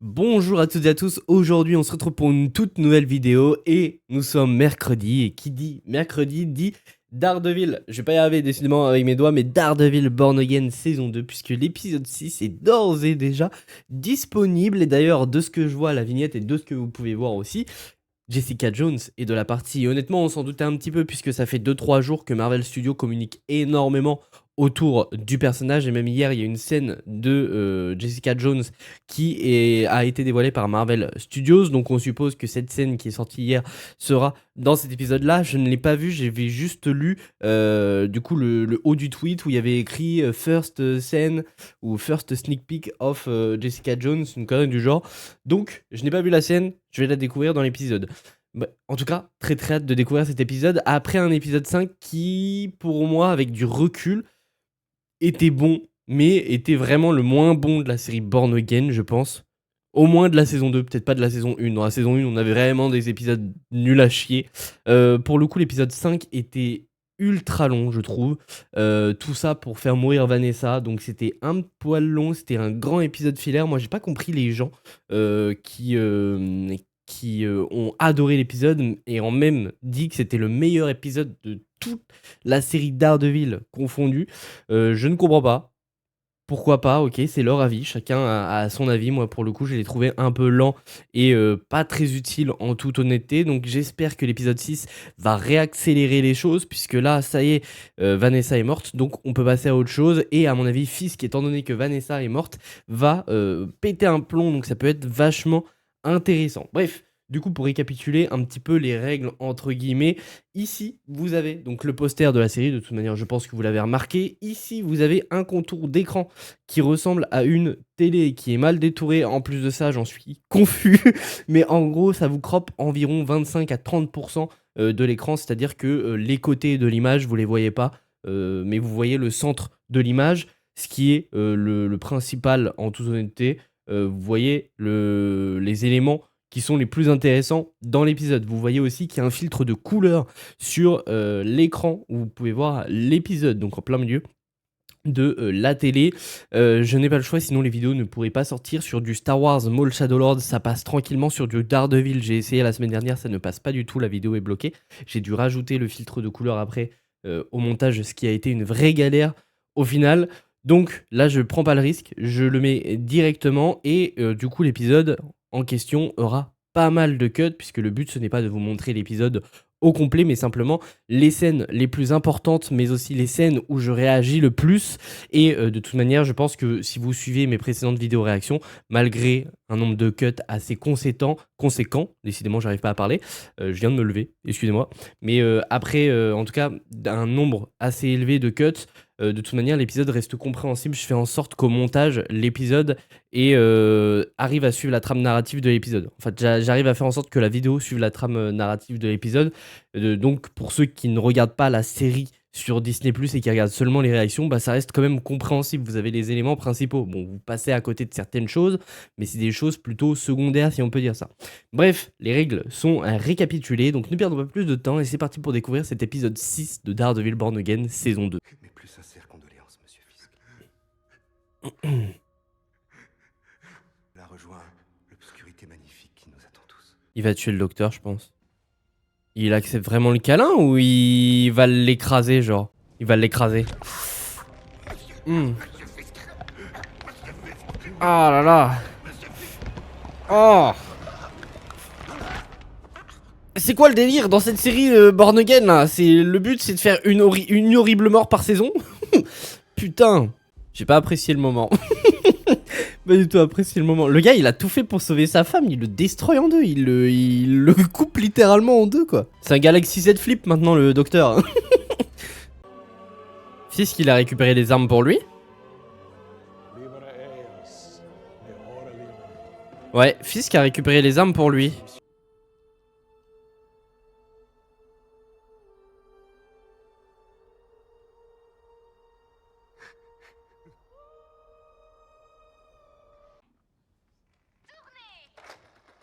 Bonjour à toutes et à tous, aujourd'hui on se retrouve pour une toute nouvelle vidéo et nous sommes mercredi et qui dit mercredi dit Daredevil, je vais pas y arriver décidément avec mes doigts mais Daredevil Born Again saison 2 puisque l'épisode 6 est d'ores et déjà disponible et d'ailleurs de ce que je vois à la vignette et de ce que vous pouvez voir aussi, Jessica Jones est de la partie. Et honnêtement, on s'en doutait un petit peu puisque ça fait 2-3 jours que Marvel Studios communique énormément autour du personnage. Et même hier, il y a une scène de Jessica Jones a été dévoilée par Marvel Studios. Donc on suppose que cette scène qui est sortie hier sera dans cet épisode-là. Je ne l'ai pas vu, j'avais juste lu du coup le haut du tweet où il y avait écrit First scene ou First sneak peek of Jessica Jones, une connerie du genre. Donc je n'ai pas vu la scène, je vais la découvrir dans l'épisode. Bah, en tout cas, très très hâte de découvrir cet épisode après un épisode 5 qui, pour moi, avec du recul, était bon, mais était vraiment le moins bon de la série Born Again, je pense. Au moins de la saison 2, peut-être pas de la saison 1. Dans la saison 1, on avait vraiment des épisodes nuls à chier. Pour le coup, l'épisode 5 était ultra long, je trouve. Tout ça pour faire mourir Vanessa. Donc c'était un poil long, c'était un grand épisode filaire. Moi, j'ai pas compris les gens qui ont adoré l'épisode et ont même dit que c'était le meilleur épisode de toute la série Daredevil confondue. Je ne comprends pas. Pourquoi pas, ok, c'est leur avis, chacun a son avis. Moi, pour le coup, je l'ai trouvé un peu lent et pas très utile en toute honnêteté. Donc, j'espère que l'épisode 6 va réaccélérer les choses, puisque là, ça y est, Vanessa est morte, donc on peut passer à autre chose. Et à mon avis, Fisk, étant donné que Vanessa est morte, va péter un plomb, donc ça peut être vachement intéressant. Bref. Du coup, pour récapituler un petit peu les règles entre guillemets, ici vous avez donc le poster de la série. De toute manière, je pense que vous l'avez remarqué. Ici, vous avez un contour d'écran qui ressemble à une télé qui est mal détourée. En plus de ça, j'en suis confus. Mais en gros, ça vous croppe environ 25 à 30% de l'écran. C'est-à-dire que les côtés de l'image, vous ne les voyez pas. Mais vous voyez le centre de l'image, ce qui est le principal en toute honnêteté. Vous voyez les éléments qui sont les plus intéressants dans l'épisode. Vous voyez aussi qu'il y a un filtre de couleur sur l'écran où vous pouvez voir l'épisode, donc en plein milieu de la télé. Je n'ai pas le choix, sinon les vidéos ne pourraient pas sortir sur du Star Wars Maul Shadowlord. Ça passe tranquillement sur du Daredevil. J'ai essayé la semaine dernière, ça ne passe pas du tout, la vidéo est bloquée. J'ai dû rajouter le filtre de couleur après au montage, ce qui a été une vraie galère au final. Donc là, je prends pas le risque, je le mets directement et du coup, l'épisode en question aura pas mal de cuts, puisque le but, ce n'est pas de vous montrer l'épisode au complet, mais simplement les scènes les plus importantes, mais aussi les scènes où je réagis le plus. Et de toute manière, je pense que si vous suivez mes précédentes vidéos réactions, malgré un nombre de cuts assez conséquent, décidément, j'arrive pas à parler, je viens de me lever, excusez-moi, mais après, en tout cas, un nombre assez élevé de cuts, de toute manière, l'épisode reste compréhensible. Je fais en sorte qu'au montage, l'épisode arrive à suivre la trame narrative de l'épisode. En fait, j'arrive à faire en sorte que la vidéo suive la trame narrative de l'épisode. Donc, pour ceux qui ne regardent pas la série sur Disney+ et qui regardent seulement les réactions, bah, ça reste quand même compréhensible. Vous avez les éléments principaux. Bon, vous passez à côté de certaines choses, mais c'est des choses plutôt secondaires, si on peut dire ça. Bref, les règles sont récapitulées, donc ne perdons pas plus de temps et c'est parti pour découvrir cet épisode 6 de Daredevil Born Again, saison 2. Mes plus sincères condoléances, monsieur Fisk. Là rejoint l'obscurité magnifique qui nous attend tous. Il va tuer le docteur, je pense. Il accepte vraiment le câlin ou il va l'écraser, genre? Il va l'écraser. Ah là là. Oh. C'est quoi le délire dans cette série Born Again là? Le but, c'est de faire une horrible mort par saison. Putain. J'ai pas apprécié le moment. Pas du tout apprécié le moment. Le gars, il a tout fait pour sauver sa femme. Il le destroy en deux. Il le coupe littéralement en deux, quoi. C'est un Galaxy Z Flip maintenant, le docteur. Fisk, il a récupéré les armes pour lui. Ouais, Fisk a récupéré les armes pour lui.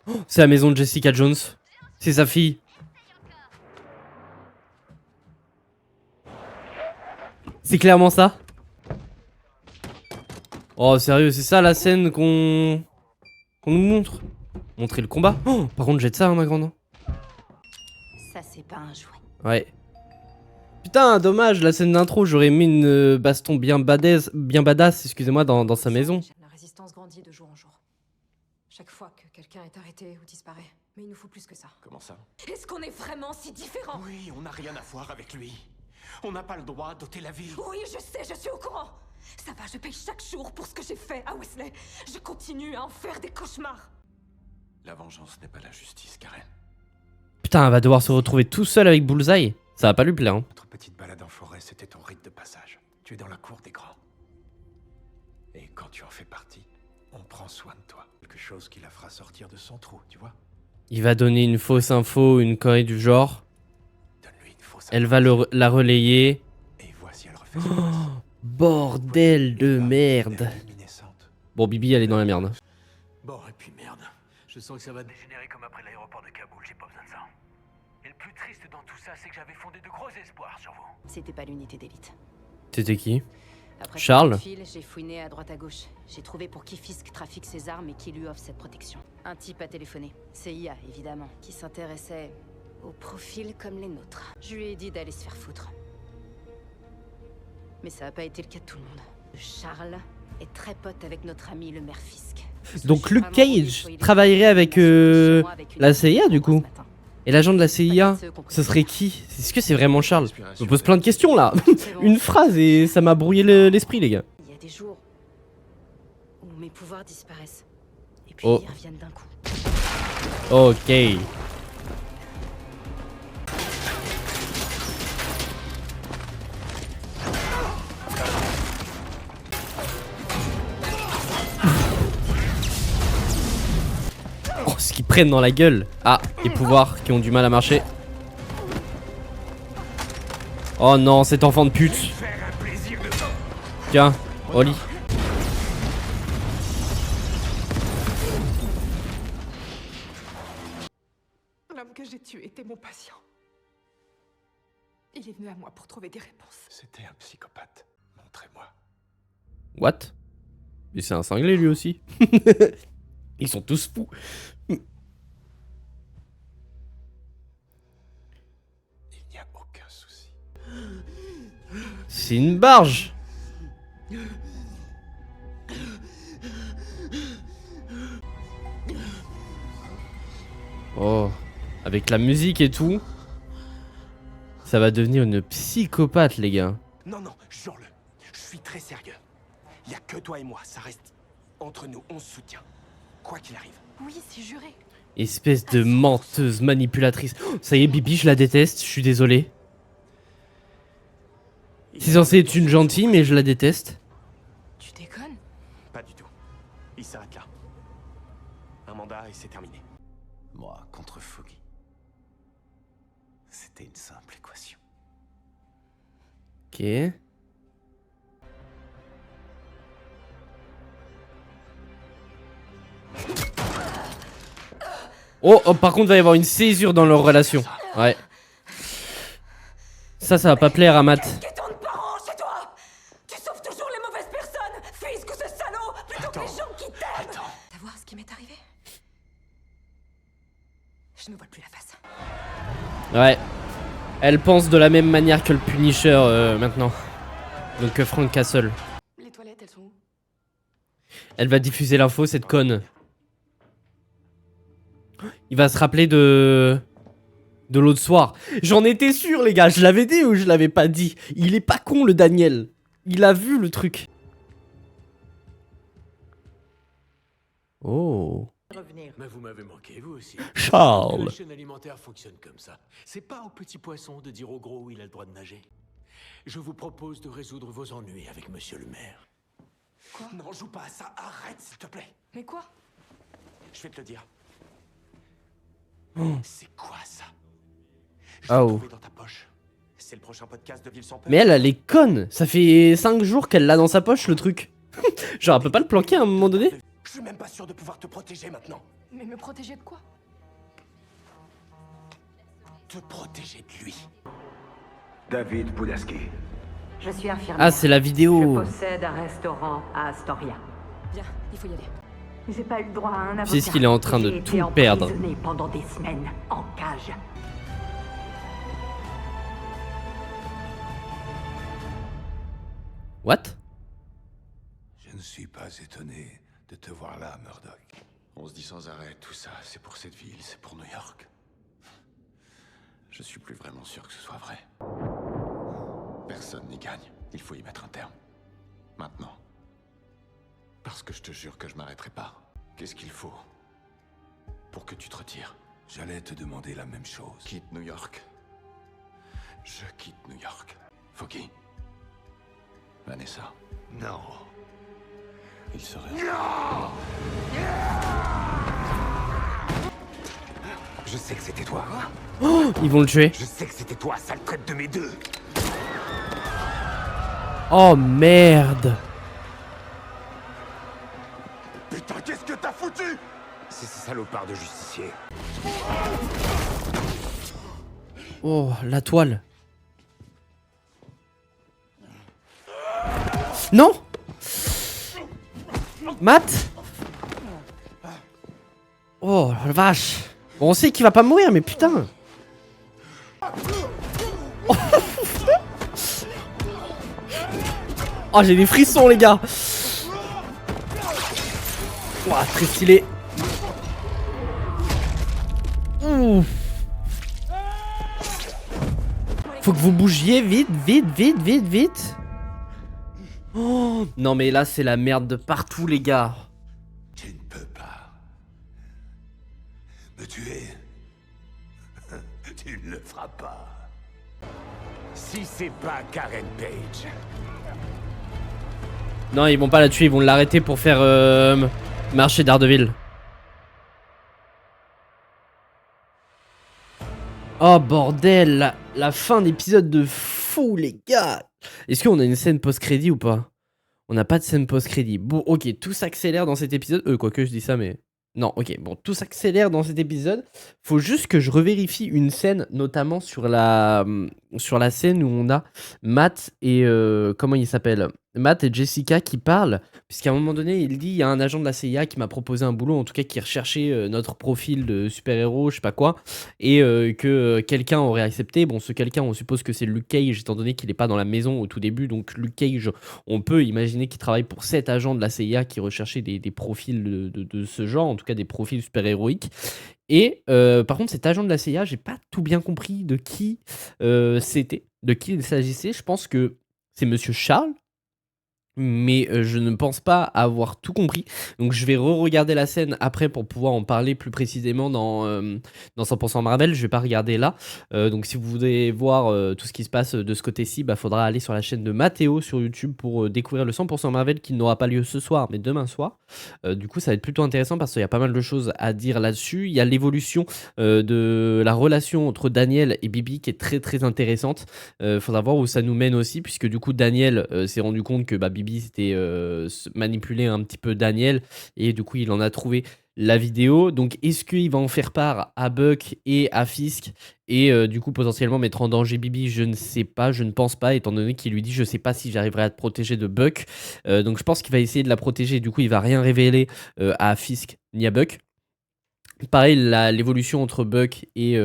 Oh, c'est la maison de Jessica Jones. C'est sa fille. C'est clairement ça. Oh, sérieux, c'est ça la scène qu'on qu'on nous montre. Montrer le combat. Oh, par contre, jette ça, hein, ma grande. Ça, c'est pas un jouet. Ouais. Putain, dommage, la scène d'intro, j'aurais mis une baston bien badass, excusez-moi, dans sa maison. La résistance grandit de jour en jour. Chaque fois que quelqu'un est arrêté ou disparaît. Mais il nous faut plus que ça. Comment ça? Est-ce qu'on est vraiment si différents? Oui, on n'a rien à voir avec lui. On n'a pas le droit d'ôter la ville. Oui, je sais, je suis au courant. Ça va, je paye chaque jour pour ce que j'ai fait à Wesley. Je continue à en faire des cauchemars. La vengeance n'est pas la justice, Karen. Putain, elle va devoir se retrouver tout seul avec Bullseye. Ça va pas lui plaire, hein. Notre petite balade en forêt, c'était ton rite de passage. Tu es dans la cour des grands. Et quand tu en fais partie, on prend soin de toi. Quelque chose qui la fera sortir de son trou, tu vois. Il va donner une fausse info, une connerie du genre. Donne-lui une fausse Elle va la relayer. Et vois si elle refait sa place. Bordel de merde. Elle est luminescente. Bon, Bibi, elle est dans la merde. Bon, et puis merde. Je sens que ça va dégénérer comme après l'aéroport de Kaboul. J'ai pas besoin de ça. Et le plus triste dans tout ça, c'est que j'avais fondé de gros espoirs sur vous. C'était pas l'unité d'élite. C'était qui? Après Charles. ce coup de fil, j'ai fouiné à droite à gauche. J'ai trouvé pour qui Fisk trafique ses armes et qui lui offre cette protection. Un type a téléphoné. CIA, évidemment, qui s'intéressait aux profils comme les nôtres. Je lui ai dit d'aller se faire foutre. Mais ça n'a pas été le cas de tout le monde. Charles est très pote avec notre ami le maire Fisk. Donc Luke Cage travaillerait avec la CIA du coup. Et l'agent de la CIA, ce serait qui? Est-ce que c'est vraiment Charles? Je me pose plein de questions là. Une phrase et ça m'a brouillé l'esprit les gars. Il y a des jours où mes pouvoirs disparaissent. Et puis Oh. ils reviennent d'un coup. Ok. Oh, ce qu'ils prennent dans la gueule. Ah, les pouvoirs qui ont du mal à marcher. Oh non, cet enfant de pute. Tiens, Oli. L'homme que j'ai tué était mon patient. Il est venu à moi pour trouver des réponses. C'était un psychopathe. Montrez-moi. What? Mais c'est un cinglé lui aussi. Ils sont tous fous. Il n'y a aucun souci. C'est une barge. Oh, avec la musique et tout, ça va devenir une psychopathe les gars. Non, non, jure-le. Je suis très sérieux. Il n'y a que toi et moi. Ça reste entre nous. On se soutient. Quoi qu'il arrive. Oui, c'est juré. Espèce de menteuse manipulatrice. Oh, ça y est Bibi, je la déteste, je suis désolé. C'est censé être une gentille mais je la déteste. Tu déconnes? Pas du tout. Il s'arrête là. Un mandat et c'est terminé. Moi contre Foggy. C'était une simple équation. Ok. Oh, oh, par contre, il va y avoir une césure dans leur relation. Ouais. Ça va pas plaire à Matt. Qui tourne par an chez toi? Tu sauves toujours les mauvaises personnes, Fisk ou ce salaud, plutôt que les gens qui t'aiment. Attends. T'as voir ce qui m'est arrivé? Je ne vois plus la face. Ouais. Elle pense de la même manière que le Punisher maintenant. Donc Frank Castle. Les toilettes, elles sont où? Elle va diffuser l'info, cette conne. Il va se rappeler de l'autre soir. J'en étais sûr, les gars. Je l'avais dit ou je l'avais pas dit? Il est pas con, le Daniel. Il a vu le truc. Oh. Revenir. Mais vous m'avez manqué, vous aussi. Charles. La chaîne alimentaire fonctionne comme ça. C'est pas au petit poisson de dire au gros où il a le droit de nager. Je vous propose de résoudre vos ennuis avec monsieur le maire. Quoi? Non, joue pas à ça. Arrête, s'il te plaît. Mais quoi? Je vais te le dire. C'est quoi ça? Je Oh. l'ai trouvé dans ta poche. C'est le prochain podcast de Ville sans peur. Mais elle est conne. Ça fait 5 jours qu'elle l'a dans sa poche, le truc. Genre, elle peut pas le planquer à un moment donné? Je suis même pas sûr de pouvoir te protéger maintenant. Mais me protéger de quoi? Te protéger de lui. David Boudaski. Je suis infirmière. Ah, c'est la Je vidéo. possède un restaurant à Astoria. Bien, il faut y aller. J'ai pas eu le droit à un avocat. Puisqu'il est en train de J'ai tout été perdre. emprisonné pendant des semaines en cage. What? Je ne suis pas étonné de te voir là, Murdoch. On se dit sans arrêt, tout ça, c'est pour cette ville, c'est pour New York. Je suis plus vraiment sûr que ce soit vrai. Personne n'y gagne. Il faut y mettre un terme. Maintenant. Parce que je te jure que je m'arrêterai pas. Qu'est-ce qu'il faut pour que tu te retires? J'allais te demander la même chose. Quitte New York. Je quitte New York. Foggy. Vanessa. Non. Il serait... Je sais que c'était toi. Oh, ils vont le tuer. Je sais que c'était toi, sale traite de mes deux. Oh merde. Putain, qu'est-ce que t'as foutu? C'est ces salopards de justiciers. Oh, la toile. Non. Matt. Oh la vache. Bon, on sait qu'il va pas mourir, mais putain. Oh, j'ai des frissons, les gars. Ouah, très stylé. Ouh. Faut que vous bougiez vite, vite, vite, vite, vite. Oh, non mais là c'est la merde de partout, les gars. Tu ne peux pas me tuer. Tu ne le feras pas. Si c'est pas Karen Page. Non, ils vont pas la tuer, ils vont l'arrêter pour faire marcher Daredevil. Oh bordel, la fin d'épisode de fou, les gars. Est-ce qu'on a une scène post-crédit ou pas? On n'a pas de scène post-crédit. Bon, ok, tout s'accélère dans cet épisode. Quoique je dis ça, mais... Non, ok, bon, tout s'accélère dans cet épisode. Faut juste que je revérifie une scène, notamment sur la scène où on a Matt et... comment il s'appelle? Matt et Jessica qui parlent, puisqu'à un moment donné, il dit, il y a un agent de la CIA qui m'a proposé un boulot, en tout cas qui recherchait notre profil de super-héros, je sais pas quoi, et que quelqu'un aurait accepté. Bon, ce quelqu'un, on suppose que c'est Luke Cage, étant donné qu'il est pas dans la maison au tout début, donc Luke Cage, on peut imaginer qu'il travaille pour cet agent de la CIA qui recherchait des profils de ce genre, en tout cas des profils super-héroïques. Et par contre, cet agent de la CIA, j'ai pas tout bien compris de qui c'était, de qui il s'agissait. Je pense que c'est Monsieur Charles, mais je ne pense pas avoir tout compris. Donc je vais re-regarder la scène après pour pouvoir en parler plus précisément dans 100% Marvel. Je vais pas regarder là. Donc si vous voulez voir tout ce qui se passe de ce côté-ci, bah faudra aller sur la chaîne de Mathéo sur YouTube pour découvrir le 100% Marvel qui n'aura pas lieu ce soir mais demain soir. Du coup ça va être plutôt intéressant parce qu'il y a pas mal de choses à dire là-dessus. Il y a l'évolution de la relation entre Daniel et Bibi qui est très très intéressante. Faudra voir où ça nous mène aussi, puisque du coup Daniel s'est rendu compte que Bibi c'était manipuler un petit peu Daniel, et du coup il en a trouvé la vidéo. Donc est-ce qu'il va en faire part à Buck et à Fisk et du coup potentiellement mettre en danger Bibi? Je ne sais pas, je ne pense pas, étant donné qu'il lui dit je sais pas si j'arriverai à te protéger de Buck. Donc je pense qu'il va essayer de la protéger, du coup il va rien révéler à Fisk ni à Buck. Pareil, l'évolution entre Buck et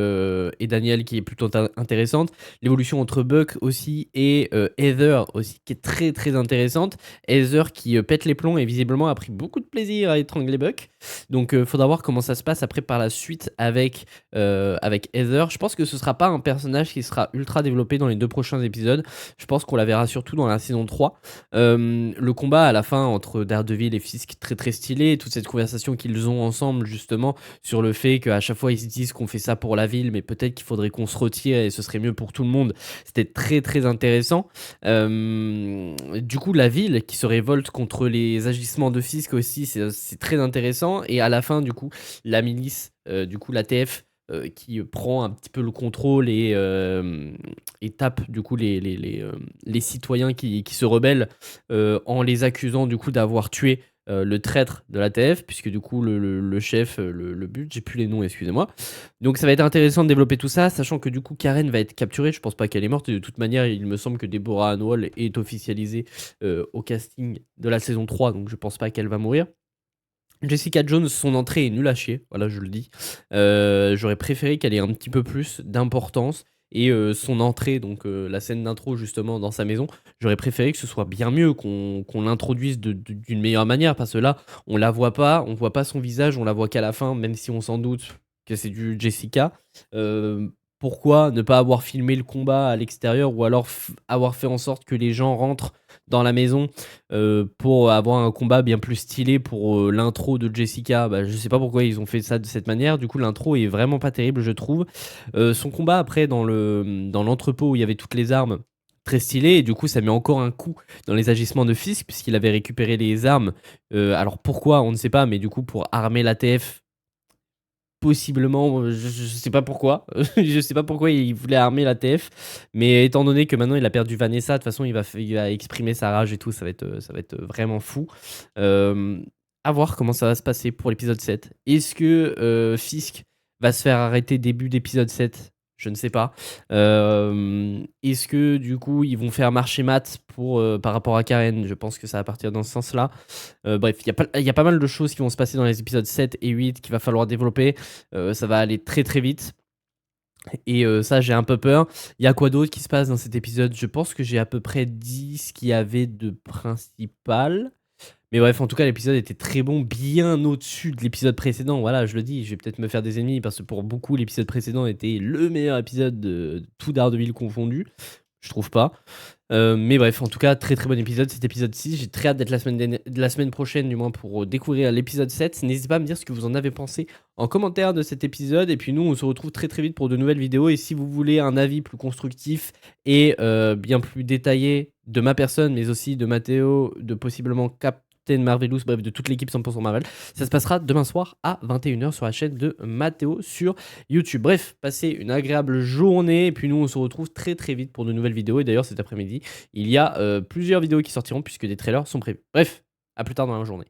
Daniel qui est plutôt intéressante. L'évolution entre Buck aussi et Heather aussi qui est très très intéressante. Heather qui pète les plombs et visiblement a pris beaucoup de plaisir à étrangler Buck. Donc faudra voir comment ça se passe après par la suite avec Heather. Je pense que ce sera pas un personnage qui sera ultra développé dans les 2 prochains épisodes. Je pense qu'on la verra surtout dans la saison 3. Le combat à la fin entre Daredevil et Fisk très très stylé. Toute cette conversation qu'ils ont ensemble justement sur le fait qu'à chaque fois ils se disent qu'on fait ça pour la ville, mais peut-être qu'il faudrait qu'on se retire et ce serait mieux pour tout le monde. C'était très très intéressant. Du coup la ville qui se révolte contre les agissements de Fisk aussi, c'est très intéressant. Et à la fin du coup la milice, du coup la TF qui prend un petit peu le contrôle et tape du coup les citoyens qui se rebellent en les accusant du coup d'avoir tué le traître de la TF, puisque du coup le chef, le but, j'ai plus les noms, excusez-moi. Donc ça va être intéressant de développer tout ça, sachant que du coup Karen va être capturée. Je pense pas qu'elle est morte, et de toute manière il me semble que Deborah Anwall est officialisée au casting de la saison 3, donc je pense pas qu'elle va mourir. Jessica Jones, son entrée est nulle à chier, voilà, je le dis. J'aurais préféré qu'elle ait un petit peu plus d'importance et son entrée, donc la scène d'intro justement dans sa maison, j'aurais préféré que ce soit bien mieux, qu'on l'introduise d'une meilleure manière parce que là, on voit pas son visage, on la voit qu'à la fin, même si on s'en doute que c'est du Jessica. Pourquoi ne pas avoir filmé le combat à l'extérieur ou alors avoir fait en sorte que les gens rentrent dans la maison pour avoir un combat bien plus stylé pour l'intro de Jessica. Bah, je sais pas pourquoi ils ont fait ça de cette manière. Du coup, l'intro est vraiment pas terrible, je trouve. Son combat après dans l'entrepôt où il y avait toutes les armes, très stylé. Et du coup, ça met encore un coup dans les agissements de Fisk puisqu'il avait récupéré les armes. Alors pourquoi, on ne sait pas, mais du coup, pour armer l'ATF. Possiblement, je sais pas pourquoi. Je sais pas pourquoi il voulait armer la TF, mais étant donné que maintenant il a perdu Vanessa, de toute façon il va exprimer sa rage et tout, ça va être vraiment fou. À voir comment ça va se passer pour l'épisode 7. Est-ce que Fisk va se faire arrêter début d'épisode 7? Je ne sais pas. Est-ce que du coup ils vont faire marcher Matt par rapport à Karen? Je pense que ça va partir dans ce sens-là. Bref, il y a pas mal de choses qui vont se passer dans les épisodes 7 et 8 qu'il va falloir développer. Ça va aller très très vite. Et ça, j'ai un peu peur. Il y a quoi d'autre qui se passe dans cet épisode? Je pense que j'ai à peu près dit ce qu'il y avait de principal. Mais bref, en tout cas, l'épisode était très bon, bien au-dessus de l'épisode précédent. Voilà, je le dis, je vais peut-être me faire des ennemis parce que pour beaucoup, l'épisode précédent était le meilleur épisode de tout Daredevil confondu. Je trouve pas. Mais bref, en tout cas, très très bon épisode, cet épisode 6. J'ai très hâte d'être la semaine prochaine, du moins, pour découvrir l'épisode 7. N'hésitez pas à me dire ce que vous en avez pensé en commentaire de cet épisode. Et puis nous, on se retrouve très très vite pour de nouvelles vidéos. Et si vous voulez un avis plus constructif et bien plus détaillé de ma personne, mais aussi de Mathéo, de possiblement Captain Marvelous, bref, de toute l'équipe 100% Marvel, ça se passera demain soir à 21h sur la chaîne de Mathéo sur YouTube. Bref, passez une agréable journée. Et puis nous, on se retrouve très très vite pour de nouvelles vidéos. Et d'ailleurs, cet après-midi, il y a plusieurs vidéos qui sortiront puisque des trailers sont prévus. Bref, à plus tard dans la journée.